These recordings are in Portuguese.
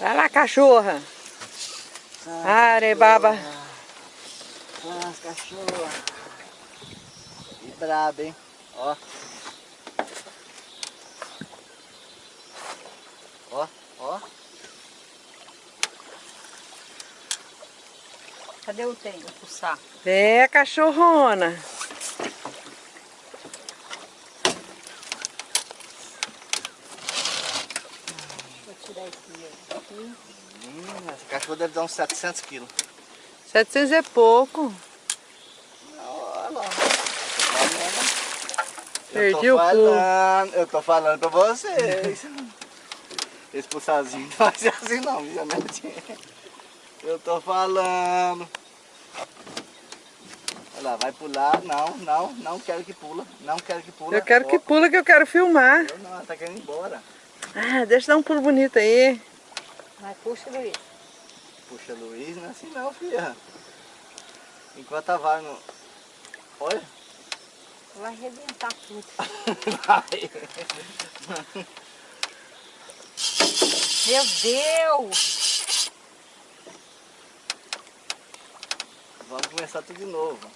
Vai lá, cachorra. Arebaba. Ah, cachorra. Que brabo, hein? Ó. Ó, ó. Cadê o tempo? O saco? É, cachorrona. Vou tirar esse meu aqui. Essa cachorra deve dar uns 700 quilos. 700 é pouco. Olha lá. Perdi o pulo. Eu tô falando pra vocês. Esse pulsazinho não vai ser assim não, viu, Netinho? Eu tô falando. Olha lá, vai pular. Não quero que pula. Não quero que pula. Eu quero que pula, que eu quero filmar. Eu não, ela tá querendo ir embora. Ah, deixa eu dar um pulo bonito aí. Vai, puxa, Luiz. Puxa, Luiz, não é assim não, filha. Enquanto a vara não... Olha. Vai arrebentar tudo. Vai. Meu Deus! Vamos começar tudo de novo.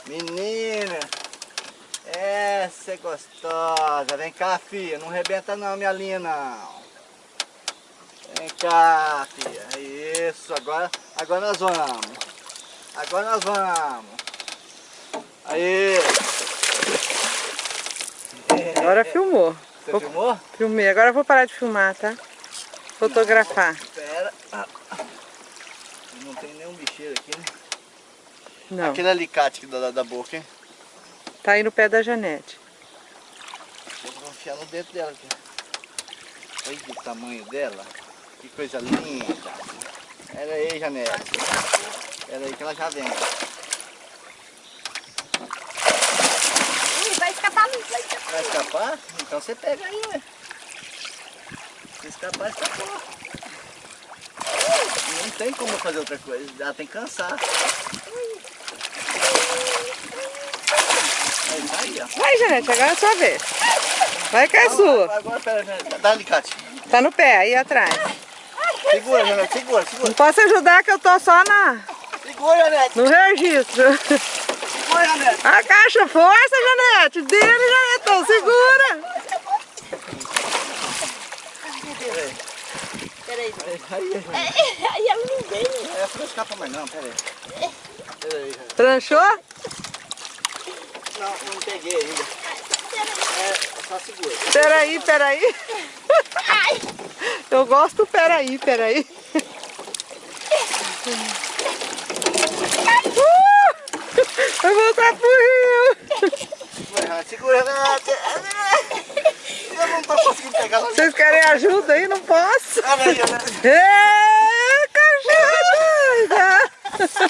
Menina, essa é gostosa. Vem cá, filha. Não rebenta não, minha linha, não. Vem cá, filha. Isso, agora nós vamos. Agora nós vamos. Aí. Agora filmou. Você filmou? Filmei. Agora eu vou parar de filmar, tá? Fotografar. Espera. Não tem nenhum bicheiro aqui, né? Não. Aquele alicate da boca, hein? Tá aí no pé da Janete. Eu vou enfiar no dentro dela aqui. Olha o tamanho dela. Que coisa linda. Pera aí, Janete. Pera aí que ela já vem. Ui, vai escapar, Luiz, vai escapar. Vai escapar? Então você pega aí, né? Se escapar, escapou. Não tem como fazer outra coisa. Ela tem que cansar. Aí, ó. Vai, Janete, agora é a sua vez. Vai que é sua. Agora, pera, Janete. Dá alicate. Tá no pé, aí atrás. Segura, Janete. Segura. Não posso ajudar que eu tô só Segura, Janete. no registro. Segura, Janete. A caixa, força, Janete. Dele, Janete. Então, segura. Peraí. Aí, Janete. Aí ela não vem. Essa não escapa mais não, pera aí. Pera aí, Janete. Tranchou? Não peguei ainda. É só segura. Peraí, peraí. Eu gosto, peraí. Vai voltar pro rio. Segura, Janete. Eu não tô conseguindo pegar ela. Vocês querem ajuda aí? Não posso. Olha aí, Janete. Ê, cachorro doida.